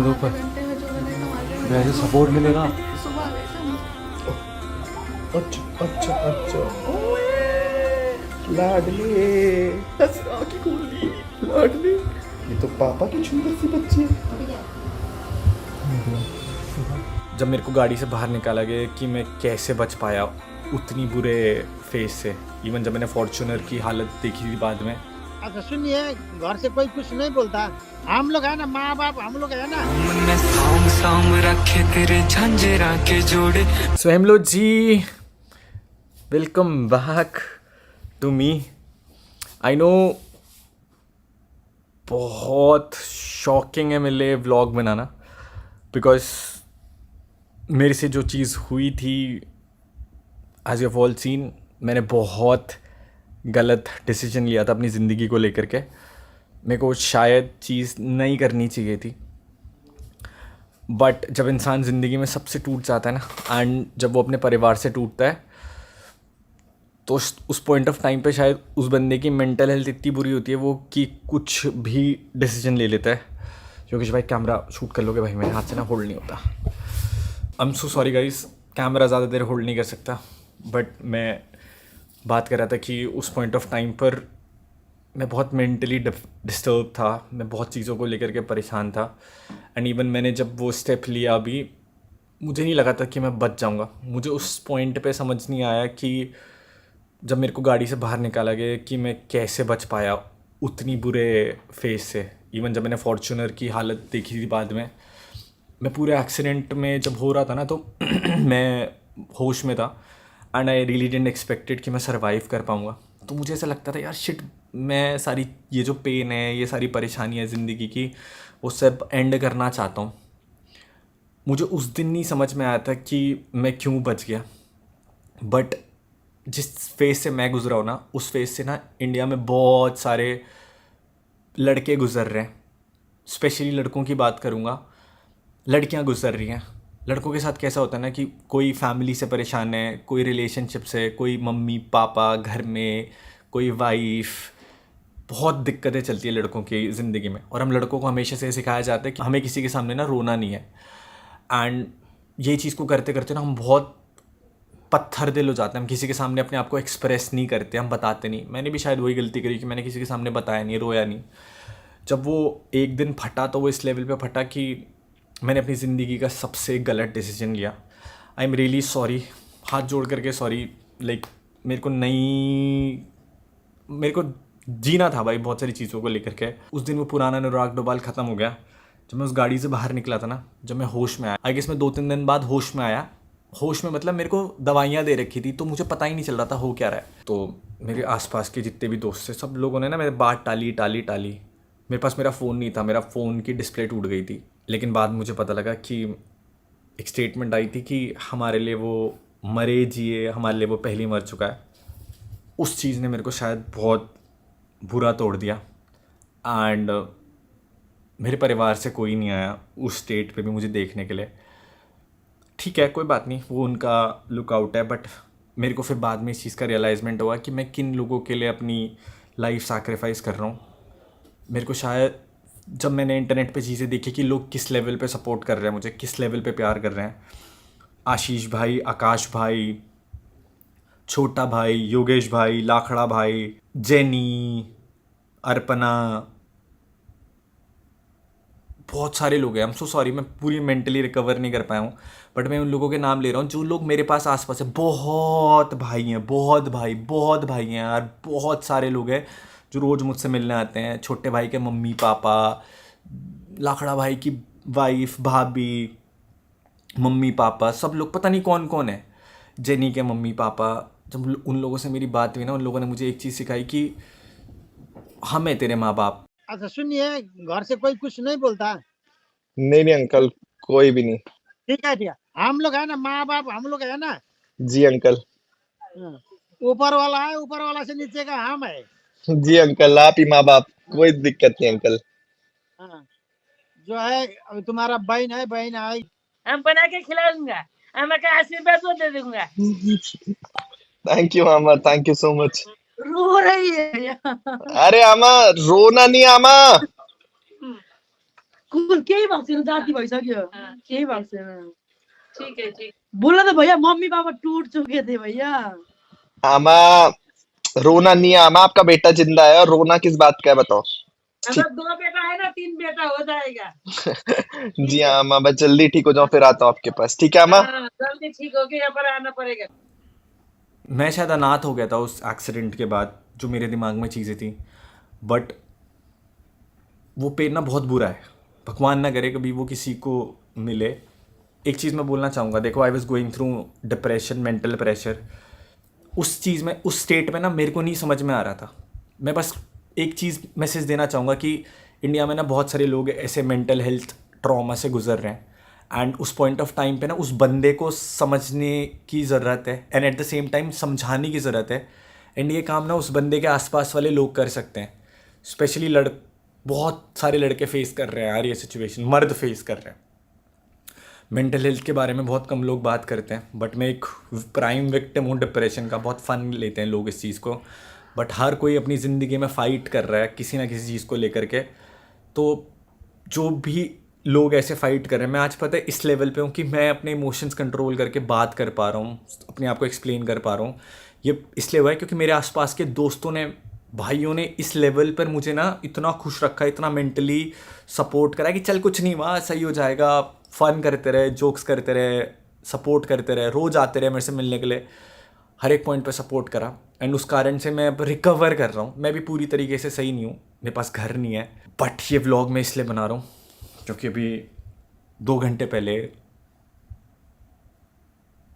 ऊपर वैसे सपोर्ट मिलेगा। अच्छा अच्छा अच्छा, लाडली की गोली, लाडली। ये तो पापा की सुंदर सी बच्ची है। जब मेरे को गाड़ी से बाहर निकाला गया कि मैं कैसे बच पाया उतनी बुरे फेस से, इवन जब मैंने फॉर्च्यूनर की हालत देखी थी बाद में। अच्छा सुनिए, घर से कोई कुछ नहीं बोलता, हम लोग है ना, माँ बाप हम लोग है ना। सो हेमलो जी, welcome back to me. I know बहुत शॉकिंग है मेरे लिए व्लॉग बनाना, बिकॉज मेरे से जो चीज़ हुई थी, एज यू ऑल सीन, मैंने बहुत गलत डिसीजन लिया था अपनी ज़िंदगी को लेकर के। मेरे को शायद चीज़ नहीं करनी चाहिए थी, बट जब इंसान ज़िंदगी में सबसे टूट जाता है ना, एंड जब वो अपने परिवार से टूटता है, तो उस पॉइंट ऑफ टाइम पे शायद उस बंदे की मेंटल हेल्थ इतनी बुरी होती है वो कि कुछ भी डिसीजन ले लेता है। क्योंकि भाई कैमरा शूट कर लोगे भाई, मेरे हाथ से ना होल्ड नहीं होता। I am so sorry guys, camera ज़्यादा देर होल्ड नहीं कर सकता। बट मैं बात कर रहा था कि उस पॉइंट ऑफ टाइम पर मैं बहुत मेंटली डिस्टर्ब था, मैं बहुत चीज़ों को लेकर के परेशान था। एंड इवन मैंने जब वो स्टेप लिया अभी, मुझे नहीं लगा था कि मैं बच जाऊंगा। मुझे उस पॉइंट पे समझ नहीं आया कि जब मेरे को गाड़ी से बाहर निकाला गया कि मैं कैसे बच पाया उतनी बुरे फेस से। इवन जब मैंने फॉर्च्यूनर की हालत देखी थी बाद में, मैं पूरे एक्सीडेंट में जब हो रहा था ना, तो मैं होश में था and I really didn't expected कि मैं सर्वाइव कर पाऊँगा। तो मुझे ऐसा लगता था यार शिट, मैं सारी ये जो पेन है, ये सारी परेशानी है ज़िंदगी की, वो सब एंड करना चाहता हूँ। मुझे उस दिन नहीं समझ में आया था कि मैं क्यों बच गया। बट जिस फेज़ से मैं गुजरा हूँ ना, उस फेज़ से ना इंडिया में बहुत सारे लड़के गुजर रहे हैं। स्पेशली लड़कों की बात करूँगा, लड़कियां गुजर रही हैं। लड़कों के साथ कैसा होता है ना कि कोई फैमिली से परेशान है, कोई रिलेशनशिप से, कोई मम्मी पापा घर में, कोई वाइफ, बहुत दिक्कतें चलती है लड़कों की ज़िंदगी में। और हम लड़कों को हमेशा से सिखाया जाता है कि हमें किसी के सामने ना रोना नहीं है। एंड ये चीज़ को करते करते ना हम बहुत पत्थर दिल हो जाते हैं। हम किसी के सामने अपने आप को एक्सप्रेस नहीं करते, हम बताते नहीं। मैंने भी शायद वही गलती करी कि मैंने किसी के सामने बताया नहीं, रोया नहीं। जब वो एक दिन फटा तो वो इस लेवल पे फटा कि मैंने अपनी ज़िंदगी का सबसे गलत डिसीजन लिया। आई एम रियली सॉरी, हाथ जोड़ करके सॉरी। लाइक मेरे को जीना था भाई बहुत सारी चीज़ों को लेकर के। उस दिन वो पुराना अनुराग डोभाल ख़त्म हो गया। जब मैं उस गाड़ी से बाहर निकला था ना, जब मैं होश में आया, आई गेस मैं 2-3 दिन बाद होश में आया। होश में मतलब मेरे को दवाइयाँ दे रखी थी, तो मुझे पता ही नहीं चल रहा था हो क्या रहा है। तो मेरे आसपास के जितने भी दोस्त थे, सब लोगों ने ना मेरे बात टाली। मेरे पास मेरा फ़ोन नहीं था, मेरा फ़ोन की डिस्प्ले टूट गई थी। लेकिन बाद मुझे पता लगा कि एक स्टेटमेंट आई थी कि हमारे लिए वो मरे जिए, हमारे लिए वो पहले मर चुका है। उस चीज़ ने मेरे को शायद बहुत बुरा तोड़ दिया। एंड मेरे परिवार से कोई नहीं आया उस स्टेट पे भी मुझे देखने के लिए। ठीक है, कोई बात नहीं, वो उनका लुकआउट है। बट मेरे को फिर बाद में इस चीज़ का रियलाइजमेंट हुआ कि मैं किन लोगों के लिए अपनी लाइफ सैक्रिफाइस कर रहा हूँ। मेरे को शायद जब मैंने इंटरनेट पे चीज़ें देखी कि लोग किस लेवल पे सपोर्ट कर रहे हैं मुझे, किस लेवल पे प्यार कर रहे हैं, आशीष भाई, आकाश भाई, छोटा भाई, योगेश भाई, लाखड़ा भाई, जेनी, अर्पना, बहुत सारे लोग हैं। आई एम सो सॉरी, मैं पूरी मेंटली रिकवर नहीं कर पाया हूँ। बट मैं उन लोगों के नाम ले रहा हूँ जो लोग मेरे पास आसपास है। बहुत भाई हैं, बहुत भाई हैं यार, बहुत सारे लोग हैं जो रोज़ मुझसे मिलने आते हैं। छोटे भाई के मम्मी पापा, लाखड़ा भाई की वाइफ, भाभी, मम्मी पापा, सब लोग, पता नहीं कौन कौन है, जेनी के मम्मी पापा। जब उन लोगों से मेरी बात हुई ना, उन लोगों ने मुझे एक चीज़ सिखाई कि हम है तेरे माँ बाप। अच्छा सुनिए, घर से कोई कुछ नहीं बोलता। नहीं नहीं अंकल, कोई भी नहीं। ठीक है, हम लोग है ना, माँ बाप हम लोग है ना। जी अंकल। हाँ। ऊपर वाला है, ऊपर वाला से नीचे का हम है। जी अंकल, आप ही माँ बाप, कोई दिक्कत नहीं अंकल। हाँ। जो है अभी तुम्हारा बहन है, बहन आई, हम बना के खिला दूंगा, हम का आशीर्वाद दे दूंगा। थैंक यू मामा, थैंक यू सो मच। रो रही है भैया। अरे आमा, रोना नहीं आमा। केही भएको छैन, जाति भइसक्यो, केही भएको छैन। ठीक है, ठीक। बोला त भैया, मम्मी पापा टूट चुके थे भैया। आमा, रोना नहीं है आमा, आपका बेटा जिंदा है और रोना किस बात का है बताओ। ठीक। मतलब 2 बेटा है ना, 3 बेटा हो जाएगा। जी हाँ आमा, बस जल्दी ठीक हो जाओ फिर आता हूँ आपके पास, ठीक है आमा। हाँ, जल्दी ठीक होके यहाँ पर आना पड़ेगा। मैं शायद अनाथ हो गया था उस एक्सीडेंट के बाद, जो मेरे दिमाग में चीज़ें थी, बट वो पेन ना बहुत बुरा है। भगवान ना करे कभी वो किसी को मिले। एक चीज़ मैं बोलना चाहूँगा, देखो I was going through depression, mental pressure. उस चीज़ में, उस स्टेट में ना मेरे को नहीं समझ में आ रहा था। मैं बस एक चीज़ मैसेज देना चाहूँगा कि इंडिया में ना बहुत सारे लोग ऐसे मेंटल हेल्थ ट्रॉमा से गुजर रहे हैं, एंड उस पॉइंट ऑफ टाइम पे ना उस बंदे को समझने की ज़रूरत है, and at the same time समझाने की ज़रूरत है। एंड ये काम ना उस बंदे के आसपास वाले लोग कर सकते हैं। स्पेशली बहुत सारे लड़के फेस कर रहे हैं यार ये सिचुएशन, मर्द फेस कर रहे हैं। मेंटल हेल्थ के बारे में बहुत कम लोग बात करते हैं, बट मैं एक प्राइम विक्टिम हूँ डिप्रेशन का। बहुत फ़न लेते हैं लोग इस चीज़ को, बट हर कोई अपनी ज़िंदगी में फ़ाइट कर रहा है किसी ना किसी चीज़ को लेकर के। तो जो भी लोग ऐसे फाइट कर रहे हैं, मैं आज पता है इस लेवल पे हूँ कि मैं अपने इमोशंस कंट्रोल करके बात कर पा रहा हूँ, अपने आप को एक्सप्लेन कर पा रहा हूँ। ये इसलिए हुआ है क्योंकि मेरे आसपास के दोस्तों ने, भाइयों ने इस लेवल पर मुझे ना इतना खुश रखा, इतना मेंटली सपोर्ट करा कि चल कुछ नहीं हुआ, सही हो जाएगा। फ़न करते रहे, जोक्स करते रहे, सपोर्ट करते रहे, रोज़ आते रहे मेरे से मिलने के लिए, हर एक पॉइंट पे सपोर्ट करा। एंड उस कारण से मैं अब रिकवर कर रहा हूँ। मैं भी पूरी तरीके से सही नहीं हूँ, मेरे पास घर नहीं है, बट ये व्लॉग मैं इसलिए बना रहा हूँ क्योंकि अभी 2 घंटे पहले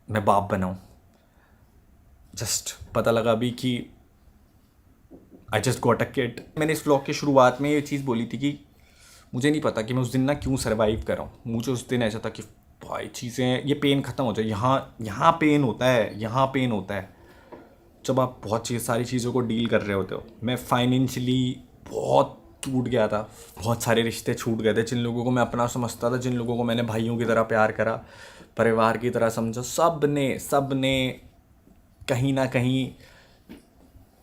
मैं बाप बना हूँ। जस्ट पता लगा अभी कि I just got a kid. मैंने इस व्लॉग की शुरुआत में ये चीज़ बोली थी कि मुझे नहीं पता कि मैं उस दिन ना क्यों सर्वाइव कर रहा हूँ। मुझे उस दिन ऐसा था कि भाई चीज़ें, ये पेन ख़त्म हो जाए। यहाँ पेन होता है, यहाँ पेन होता है जब आप बहुत सारी चीज़ों को डील कर रहे होते हो। मैं फाइनेंशियली बहुत टूट गया था, बहुत सारे रिश्ते छूट गए थे। जिन लोगों को मैं अपना समझता था, जिन लोगों को मैंने भाइयों की तरह प्यार करा, परिवार की तरह समझा, सब ने कहीं ना कहीं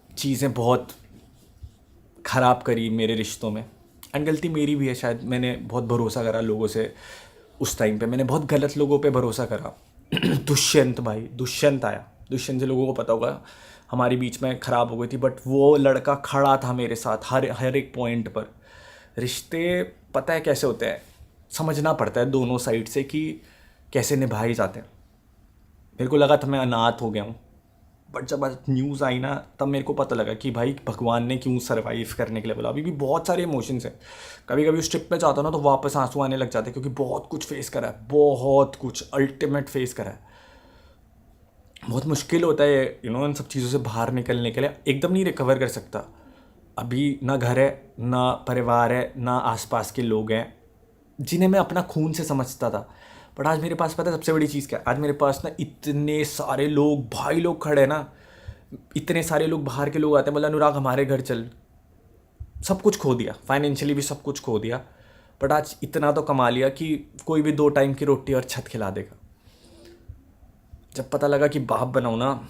चीज़ें बहुत ख़राब करी मेरे रिश्तों में। एंड गलती मेरी भी है शायद, मैंने बहुत भरोसा करा लोगों से। उस टाइम पे मैंने बहुत गलत लोगों पे भरोसा करा। दुष्यंत आया, दुष्यंत से लोगों को पता होगा, हमारे बीच में ख़राब हो गई थी, बट वो लड़का खड़ा था मेरे साथ हर एक पॉइंट पर। रिश्ते पता है कैसे होते हैं, समझना पड़ता है दोनों साइड से कि कैसे निभाए जाते हैं। मेरे को लगा था मैं अनाथ हो गया हूँ, बट जब न्यूज़ आई ना तब मेरे को पता लगा कि भाई भगवान ने क्यों सर्वाइव करने के लिए बोला। अभी भी बहुत सारे इमोशंस हैं। कभी कभी उस ट्रिप पे जाता हूँ ना तो वापस आंसू आने लग जाते हैं, क्योंकि बहुत कुछ फेस करा है, बहुत कुछ अल्टीमेट फेस करा है। बहुत मुश्किल होता है इन सब चीज़ों से बाहर निकलने के लिए। एकदम नहीं रिकवर कर सकता। अभी ना घर है, ना परिवार है, ना आसपास के लोग हैं जिन्हें मैं अपना खून से समझता था। बट आज मेरे पास पता है सबसे बड़ी चीज़ क्या है? आज मेरे पास ना इतने सारे लोग, भाई लोग खड़े हैं ना, इतने सारे लोग, बाहर के लोग आते हैं, बोला अनुराग हमारे घर चल। सब कुछ खो दिया, फाइनेंशियली भी सब कुछ खो दिया, बट आज इतना तो कमा लिया कि कोई भी 2 टाइम की रोटी और छत खिला देगा। जब पता लगा कि बाप बनाऊँ ना,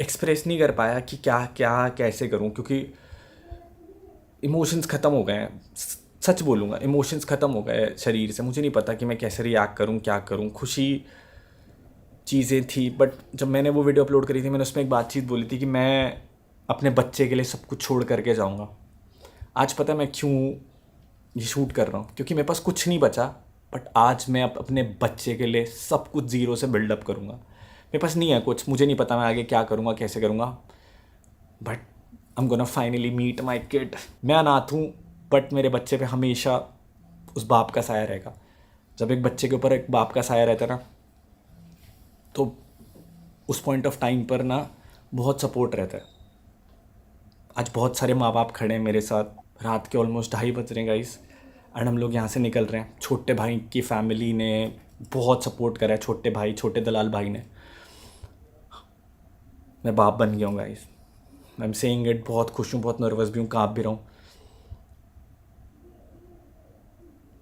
एक्सप्रेस नहीं कर पाया कि क्या क्या कैसे करूँ, क्योंकि इमोशंस ख़त्म हो गए हैं। सच बोलूँगा, इमोशंस ख़त्म हो गए शरीर से। मुझे नहीं पता कि मैं कैसे रिएक्ट करूँ, क्या करूँ। खुशी चीज़ें थी, बट जब मैंने वो वीडियो अपलोड करी थी, मैंने उसमें एक बातचीत बोली थी कि मैं अपने बच्चे के लिए सब कुछ छोड़ करके जाऊँगा। आज पता है मैं क्यों ये शूट कर रहा हूँ, क्योंकि मेरे पास कुछ नहीं बचा, बट आज मैं अपने बच्चे के लिए सब कुछ ज़ीरो से बिल्डअप करूँगा। मेरे पास नहीं है कुछ, मुझे नहीं पता मैं आगे क्या करूँगा, कैसे करूँगा, but I am gonna finally meet my kid. मैं अनाथ हूँ, बट मेरे बच्चे पे हमेशा उस बाप का साया रहेगा। जब एक बच्चे के ऊपर एक बाप का साया रहता है ना, तो उस पॉइंट ऑफ टाइम पर ना बहुत सपोर्ट रहता है। आज बहुत सारे माँ बाप खड़े हैं मेरे साथ। रात के ऑलमोस्ट 2:30 बज रहे हैं गाइस, एंड हम लोग यहाँ से निकल रहे हैं। छोटे भाई की फैमिली ने बहुत सपोर्ट करा है, छोटे भाई, छोटे दलाल भाई ने। मैं बाप बन गया हूँ guys, I am saying it. बहुत खुश हूँ, बहुत नर्वस भी हूँ, काँप भी रहा हूँ।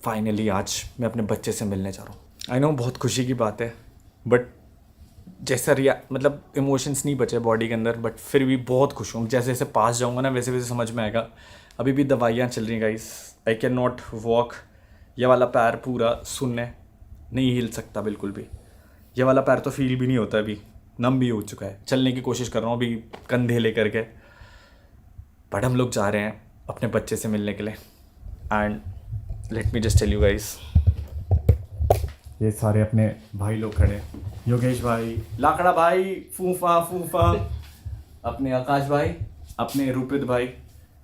फाइनली आज मैं अपने बच्चे से मिलने जा रहा हूँ। आई नो बहुत खुशी की बात है, बट जैसा मतलब इमोशंस नहीं बचे बॉडी के अंदर, बट फिर भी बहुत खुश हूँ। जैसे जैसे पास जाऊँगा ना वैसे वैसे समझ में आएगा। अभी भी दवाइयाँ चल रही हैं guys, I can not walk. ये वाला पैर पूरा सुन्न है, नहीं हिल सकता बिल्कुल भी। ये वाला पैर तो फील भी नहीं होता, अभी नम भी हो चुका है। चलने की कोशिश कर रहा हूँ अभी कंधे लेकर के। बट हम लोग जा रहे हैं अपने बच्चे से मिलने के लिए। And let me just tell you guys, ये सारे अपने भाई लोग खड़े, योगेश भाई, लाकड़ा भाई, फूफा फूफा, अपने आकाश भाई, अपने रूपित भाई।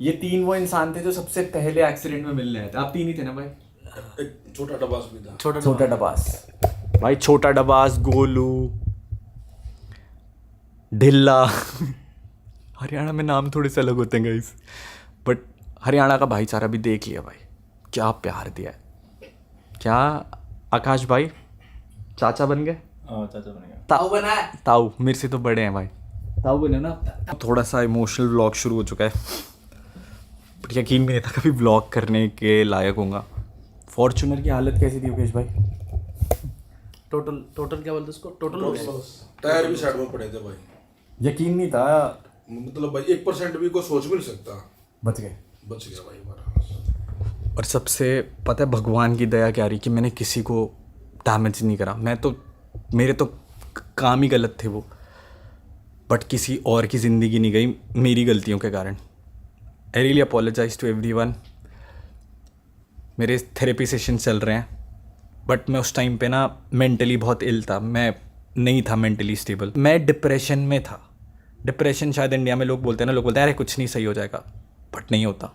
ये 3 वो इंसान थे जो सबसे पहले एक्सीडेंट में मिलने आए थे। आप 3 ही थे ना भाई? एक छोटा डबास भी था। छोटा डबास भाई, छोटा डबास, गोलू, ढिल्ला। हरियाणा में नाम थोड़े से अलग होते हैं गाइस, बट हरियाणा का भाईचारा भी देख लिया भाई, क्या प्यार दिया है। क्या आकाश भाई चाचा बन गए? चाचा बनेगा। ताऊ बना है? ताऊ मेरे से तो बड़े हैं भाई, ताऊ बने ना। थोड़ा सा इमोशनल व्लॉग शुरू हो चुका है, बट यकीन भी नहीं था कभी व्लॉग करने के लायक होऊंगा। फॉर्च्यूनर की हालत कैसी थी योगेश भाई? टोटल क्या बोलते उसको? टोटल टायर भी साइड में पड़े थे भाई, यकीन नहीं था। मतलब भाई 1% भी कोई सोच भी नहीं सकता। बच गए। बच गया भाई हमारा। और सबसे पता है भगवान की दया क्या रही कि मैंने किसी को डैमेज नहीं करा। मैं तो, मेरे तो काम ही गलत थे वो, बट किसी और की ज़िंदगी नहीं गई मेरी गलतियों के कारण। I really apologize to everyone. मेरे थेरेपी सेशन चल रहे हैं, बट मैं उस टाइम पे ना मेंटली बहुत इल था। मैं नहीं था मेंटली स्टेबल, मैं डिप्रेशन में था। डिप्रेशन शायद इंडिया में लोग बोलते हैं ना, लोग बोलते हैं अरे कुछ नहीं सही हो जाएगा, बट नहीं होता।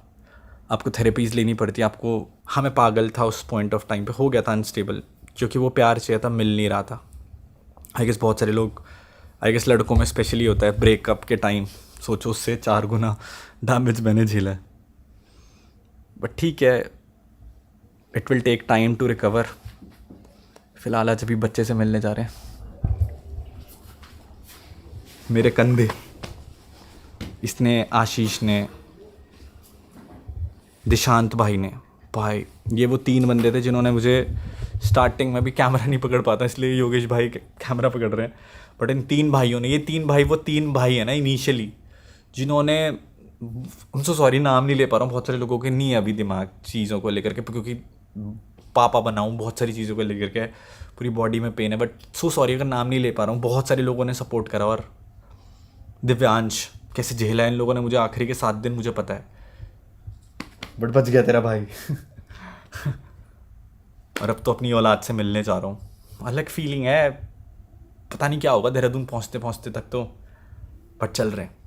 आपको थेरेपीज़ लेनी पड़ती है आपको। हाँ मैं पागल था उस पॉइंट ऑफ टाइम पे, हो गया था अनस्टेबल, क्योंकि वो प्यार चाहिए था, मिल नहीं रहा था। आई गेस बहुत सारे लोग, आई गेस लड़कों में स्पेशली होता है ब्रेकअप के टाइम। सोचो उससे 4 गुना डैमेज मैंने झेला है, बट ठीक है, it will take time to recover. फिलहाल आज अभी बच्चे से मिलने जा रहे हैं। मेरे कंधे, इसने, आशीष ने, दिशांत भाई ने, भाई ये वो 3 बंदे थे जिन्होंने मुझे स्टार्टिंग में भी कैमरा नहीं पकड़ पाता, इसलिए योगेश भाई कैमरा पकड़ रहे हैं। बट इन 3 भाइयों ने, ये 3 भाई वो 3 भाई है ना इनिशियली, जिन्होंने, उनसे सॉरी नाम नहीं ले पा रहा हूँ, बहुत सारे लोगों के नहीं है अभी दिमाग चीज़ों को लेकर के, क्योंकि पापा बनाऊँ बहुत सारी चीज़ों को लेकर के, पूरी बॉडी में पेन है, बट सो सॉरी अगर नाम नहीं ले पा रहा हूँ। बहुत सारे लोगों ने सपोर्ट करा, और दिव्यांश कैसे झेला है इन लोगों ने मुझे आखिरी के 7 दिन, मुझे पता है, बट बच गया तेरा भाई। और अब तो अपनी औलाद से मिलने जा रहा हूँ। अलग फीलिंग है, पता नहीं क्या होगा देहरादून पहुँचते पहुँचते तक तो, बट चल रहे हैं।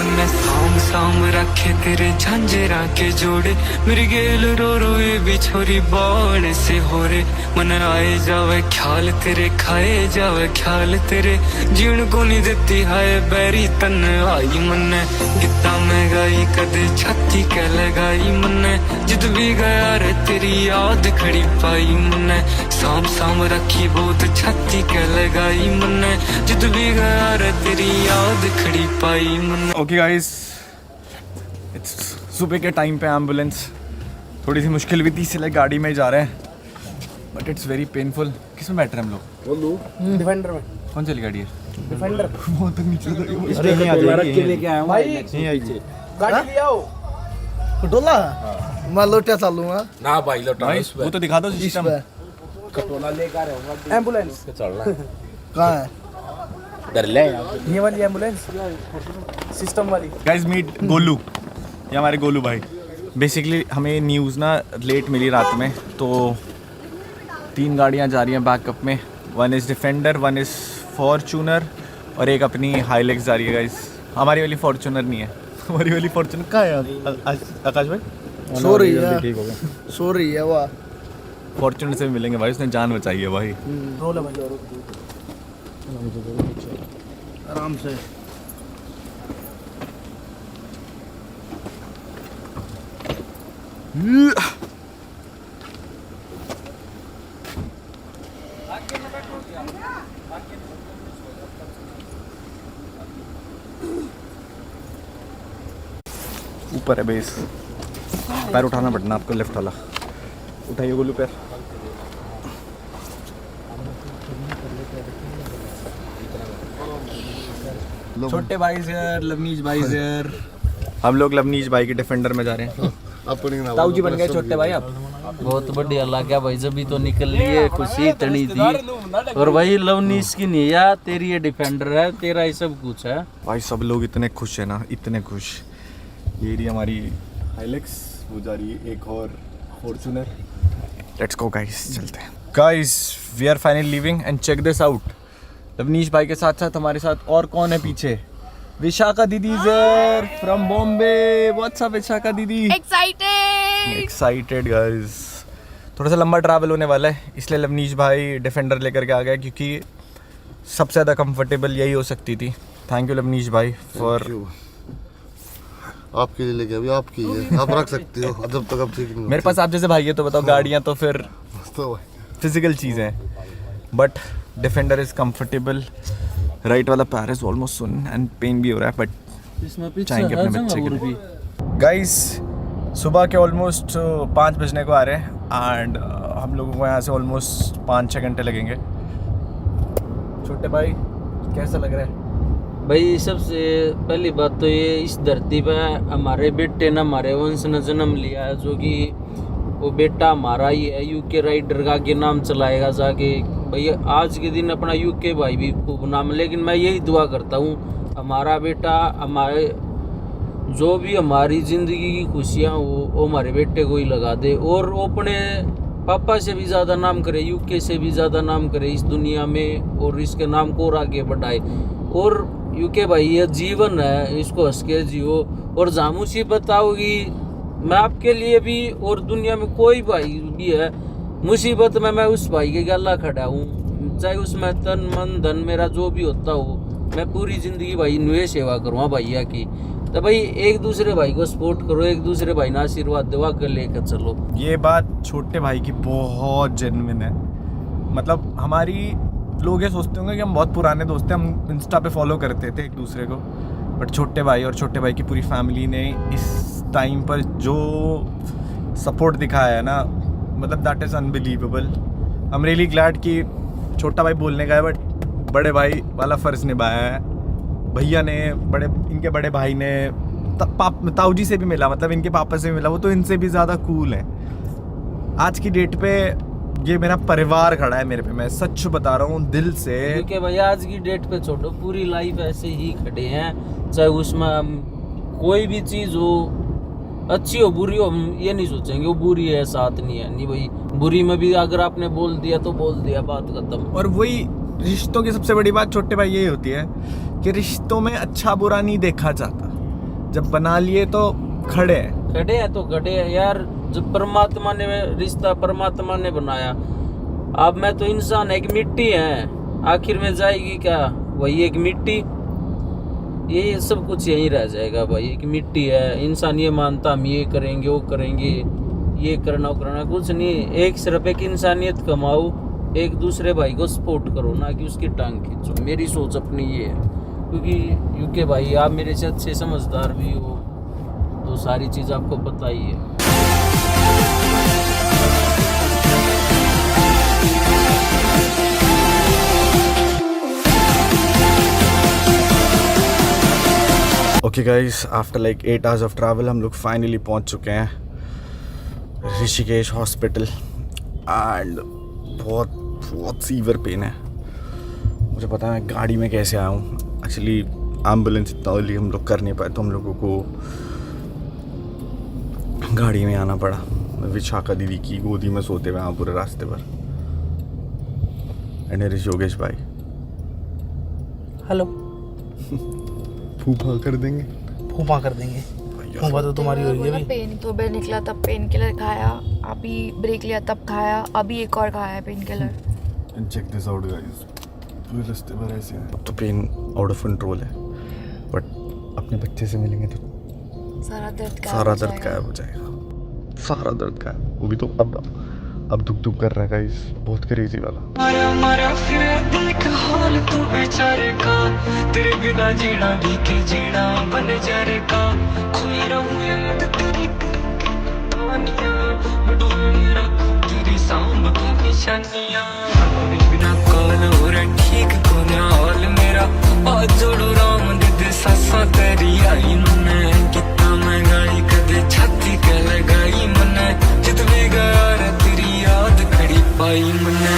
मैं साम साम रखे तेरे झांझरा के जोड़े, मेरी गेल रो रो ये भी छोरी बाण से हो रे। मन आए जावे ख्याल तेरे, खाए जावे ख्याल तेरे, जीण को नहीं देती हाय बैरी तन आई मन। गीता में गाई कदे छाती के लगाई मन, जिद भी गया रे तेरी याद खड़ी पाई मन। साम साम रखी बहुत छाती के लगाई मन, जिद भी गया रे तेरी याद खड़ी पाई मन। ओके गाइस, इट्स सुबह के टाइम पे एम्बुलेंस थोड़ी सी मुश्किल भी थी, इसलिए गाड़ी में ही जा रहे हैं, बट इट्स वेरी पेनफुल। किस में बैठ रहे हैं हम लोग? बोलू डिफेंडर में। कौन सी गाड़ी है? डिफेंडर। बहुत तक नीचे अरे नहीं आ जाएगी, लेके आया हूं भाई, नहीं आई थी गाड़ी ले आओ। खटोला मैं लोटा चालूंगा ना भाई लौटा भाई, इस पे। वो तो दिखा दो सिस्टम। कटोला लेकर आ रहा हूँ एम्बुलेंस चल रहा है। कहाँ है? डर ले ये वाली एम्बुलेंस सिस्टम वाली। गाइस मीट गोलू, ये हमारे गोलू भाई। बेसिकली हमें न्यूज़ ना लेट मिली रात में, तो 3 गाड़ियाँ जा रही हैं बैकअप में। 1 इज़ डिफेंडर, 1 इज़ फॉर्च्यूनर, और एक अपनी हाईलेक्स जा रही है गाइस। हमारी वाली फॉर्च्यूनर नहीं है, हमारी वाली फॉर्च्यूनर कहाँ है आकाश भाई? सो रही है, ठीक हो गया। सो रही है वाह। फॉर्च्यूनर से मिलेंगे भाई, उसने जान बचाई है भाई। रोल है भाई, आराम से। ऊपर है बेस, पैर उठाना पड़ना आपको, लेफ्ट वाला उठाइए गोलू पैर। छोटे भाई से लवनीश भाई से हम लोग लवनीश भाई के डिफेंडर में जा रहे हैं। ताऊ जी बन गए छोटे भाई आप। बहुत बढ़िया लगा भाई, जब भी तो निकल लिए खुशी इतनी थी। और भाई लवनीश की नहीं है, तेरी ये डिफेंडर है, तेरा ही सब कुछ है भाई। सब लोग इतने खुश है ना, इतने खुश। ये रही हमारी हाइलेक्स, वो जा रही है एक और फॉर्च्यूनर। लेट्स गो गाइस, चलते हैं guys. We are finally leaving and check this out. Lavnish भाई के साथ साथ हमारे साथ और कौन है पीछे? विशाखा दीदी sir from Bombay. What's up Vishakha दीदी? Excited guys. थोड़ा सा लंबा ट्रैवल होने वाला है, इसलिए लवनीश भाई डिफेंडर लेकर के आ गया, क्योंकि सबसे ज़्यादा कंफर्टेबल यही हो सकती थी। थैंक यू लवनीश भाई फॉर। आपके लिए लेके अभी आपकी है, आप रख सकते हो जब तक आप ठीक नहीं। मेरे पास आप जैसे भाई है तो बताओ, गाड़ियाँ तो फिर तो फिजिकल चीज़ है, but Defender is comfortable. Right वाला पैर इज ऑलमोस्ट सुन एंड पेन भी हो रहा है, बट इसमें पीछे चाहेंगे अपने है बच्चे के जंगल लिए। गाइस सुबह के ऑलमोस्ट 5 बजने को आ रहे हैं एंड हम लोगों को यहाँ से ऑलमोस्ट 5-6 घंटे लगेंगे। छोटे भाई कैसा लग रहा है? भाई सबसे पहली बात तो ये, इस धरती पे हमारे बेटे ने हमारे वंश ने जन्म लिया है, जो कि वो बेटा हमारा ही है। यूके राइडर का आगे नाम चलाएगा जाके। भाई आज के दिन अपना यूके भाई भी खूब नाम, लेकिन मैं यही दुआ करता हूँ हमारा बेटा, हमारे जो भी हमारी ज़िंदगी की खुशियाँ वो हमारे बेटे को ही लगा दे, और वो अपने पापा से भी ज़्यादा नाम करे, यूके से भी ज़्यादा नाम करे इस दुनिया में, और इसके नाम को और आगे बढ़ाए। और यूके भाई ये जीवन है, इसको हंस के जियो। और जहाँ मुसीबत आओगी, मैं आपके लिए भी और दुनिया में कोई भाई भी है मुसीबत में, मैं उस भाई के गला खड़ा हूँ, चाहे उसमें तन मन धन मेरा जो भी होता हो, मैं पूरी ज़िंदगी भाई नुए सेवा करूँगा भैया की। तो भाई एक दूसरे भाई को सपोर्ट करो, एक दूसरे भाई ना आशीर्वाद देवा कर लेकर चलो। ये बात छोटे भाई की बहुत जेन्युइन है। मतलब हमारी लोग ये सोचते होंगे कि हम बहुत पुराने दोस्त हैं, हम इंस्टा पे फॉलो करते थे एक दूसरे को, बट छोटे भाई और छोटे भाई की पूरी फैमिली ने इस टाइम पर जो सपोर्ट दिखाया है ना, मतलब that is unbelievable. I am really glad कि छोटा भाई बोलने का है, बट बड़े भाई वाला फ़र्ज़ निभाया है। भैया ने इनके बड़े भाई ने ताऊ जी से भी मिला, मतलब इनके पापा से भी मिला, वो तो इनसे भी ज़्यादा कूल है। आज की डेट पे ये मेरा परिवार खड़ा है मेरे पे, मैं सच बता रहा हूँ दिल से। क्योंकि भैया आज की डेट पे छोड़ो, पूरी लाइफ ऐसे ही खड़े हैं, चाहे उसमें हम कोई भी चीज़ हो, अच्छी हो बुरी हो, हम ये नहीं सोचेंगे वो बुरी है साथ नहीं है। नहीं भाई, बुरी में भी अगर आपने बोल दिया तो बोल दिया, बात खत्म। और वही रिश्तों की सबसे बड़ी बात छोटे भाई यही होती है कि रिश्तों में अच्छा बुरा नहीं देखा जाता, जब बना लिए तो खड़े हैं तो खड़े हैं यार। जब परमात्मा ने रिश्ता परमात्मा ने बनाया, अब मैं तो इंसान एक मिट्टी है, आखिर में जाएगी क्या वही एक मिट्टी। ये सब कुछ यहीं रह जाएगा भाई, एक मिट्टी है। इंसान ये मानता हम ये करेंगे वो करेंगे, ये करना वो करना, कुछ नहीं। एक सिर्फ एक इंसानियत कमाओ, एक दूसरे भाई को सपोर्ट करो, ना कि उसकी टांग खींचो। मेरी सोच अपनी ये है, क्योंकि यूके भाई आप मेरे से अच्छे समझदार भी हो, तो सारी चीज़ आपको पता ही है। Okay guys, after like 8 hours of travel हम लोग फाइनली पहुंच चुके हैं ऋषिकेश हॉस्पिटल एंड बहुत सीवियर पेन है। मुझे पता है गाड़ी में कैसे आया हूँ, एक्चुअली एम्बुलेंस इतना अर्ली हम लोग कर नहीं पाए, तो हम लोगों को गाड़ी में आना पड़ा। विशाखा दीदी की गोदी में सोते हुए पूरे रास्ते पर। एंड हियर इज योगेश भाई। हेलो। फूफा कर देंगे, फूफा कर देंगे। फूफा तो तुम्हारी हो रही है। पेन तो बेड निकला तब पेन किलर खाया, अभी ब्रेक लिया तब खाया, अभी एक और खाया है pain killer. And check this out guys, पूरे रास्ते पर ऐसे है। अब तो पेन आउट ऑफ कंट्रोल है, बट अपने बच्चे से मिलेंगे तो सारा दर्द गायब हो जाएगा। सारा दर्द गायब। वो भी तो अब दुख कर रहा है गाइस, बहुत क्रेजी वाला। मारा फिर देख हाल तू बेचारे का, तेरे बिना जीना भी के जीना बन जा रे का, खोई रहूं याद तेरी कहानियां बटोए रखूं तेरी सांभ के निशानियां तेरे बिना कॉल हो रहा ठीक कोना हाल मेरा आज जोड़ो राम दे सासा तेरी आई मने कितना मैं गाई कदे छाती के लगाई मने जित भी गया रे तेरी याद खड़ी पाई मने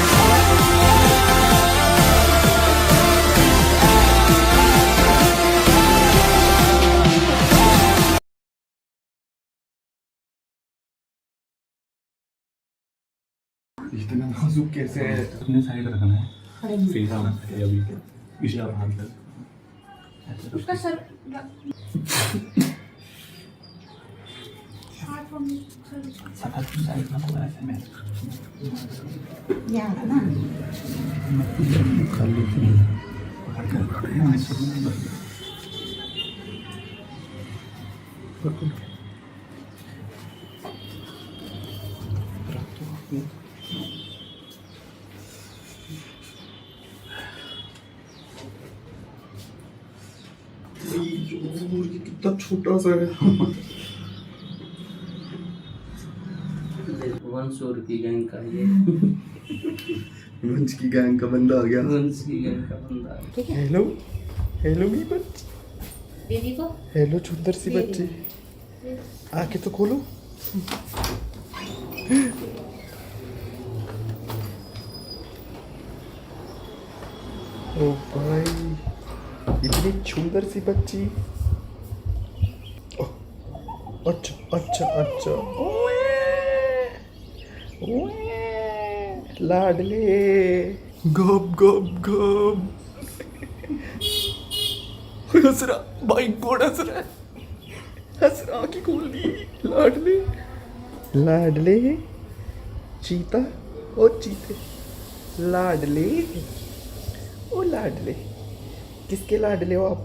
इतना नाजुक कैसे है? अपने साइड रखना है फेस आना है अभी के इस तरह हाथ कर उसका सर साइड में थोड़ा ऐसे मैं यहाँ ना खाली कितना छोटा सा है। वंशोर की गैंग का ये वंश की गैंग का बंदा आ गया। वंश की गैंग का बंदा हेलो हेलो मेरी बच्ची, हेलो सुंदर सी बच्ची, आके तो खोलो। ओ भाई इतनी सुंदर सी बच्ची। अच्छा अच्छा अच्छा ओए लाडले गप गप गप हंस रहा भाई गोड़ हंस रहा आँखें खोल दी। लाडले लाडले चीता ओ चीते लाडले ओ लाडले किसके लाडले हो आप?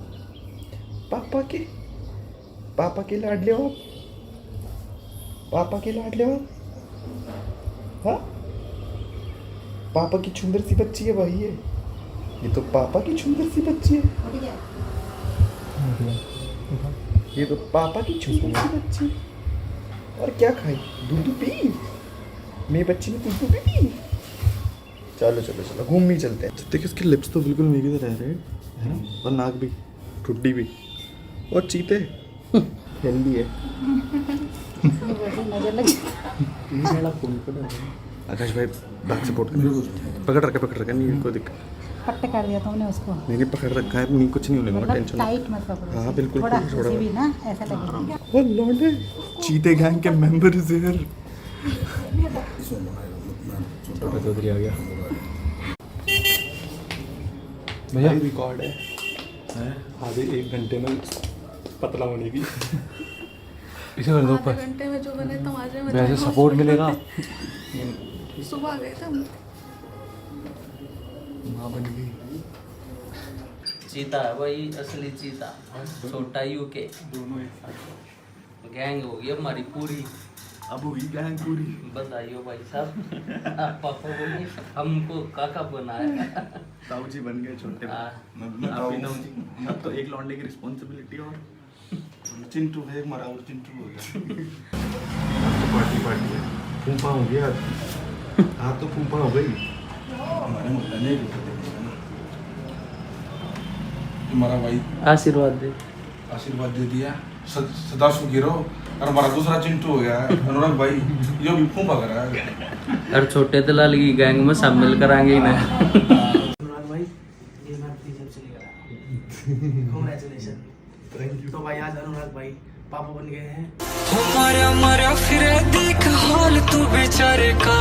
पापा के लाडले हो आप? पापा के लाडले हो आप? हाँ पापा की सुंदर सी बच्ची है भाई ये तो पापा की सुंदर सी बच्ची है। ये तो पापा की सुंदर सी बच्ची। और क्या खाई? दूध पी? मेरी बच्ची ने दूध पी? चलो चलो चलो घूम ही चलते हैं। देखिए इसके लिप्स तो बिल्कुल मेरी तरह रह रहे हैं, है ना? और नाक भी, ठुड्डी भी। और चीते हेल्दी है। आकाश भाई बैक सपोर्ट कर, पकड़ रखा नहीं कोई दिक्कत। पट्टे कर दिया तुमने उसको। नहीं पकड़ रखा है, नहीं कुछ नहीं होने वाला, टेंशन टाइट मत पकड़ो। हाँ बिल्कुल थोड़ा थोड़ा भी ना ऐसा लगेगा। ओ लौंडे चीते गैंग के मेंबर इज हियर। छोटा चौधरी आ गया भैया रिकॉर्ड है आधे 1 घंटे में पतला होने की। इसे कर दो ऊपर, घंटे में जो बने तुम्हारे में वैसे सपोर्ट मिलेगा। सुबह गए थे हम। माँ बन गई। चीता है वही असली चीता, छोटा यूके दोनों एक साथ गैंग होगी हमारी पूरी। अब हुई गैंग पूरी। बताइयो भाई साहब आप पापा बोलिए हमको काका बनाया। ताऊ जी बन गए छोटे। अब तो एक लौंडे की रिस्पॉन्सिबिलिटी और चिंटू है हमारा, और चिंटू हो गया। तो पार्टी है, फूफा हो गया हाँ तो फूफा हो गई हमारे मुद्दा नहीं तुम्हारा भाई आशीर्वाद दे दिया, सदा सुखी रहो। और हमारा दूसरा चिंटू हो गया है अनुराग भाई, ये भी फूफा कर रहा है। और छोटे दलाल की गैंग में शामिल कराएंगे इन्हें। अनुराग भाई ये बात जब चलेगा। कांग्रेचुलेशन। Thank you. तो भाई आज अनुराग भाई पापा बन गए हैं। मारा फिर देख हाल तू बेचारे का,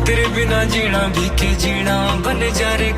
तेरे बिना जीना भी के जीना बन जा रे।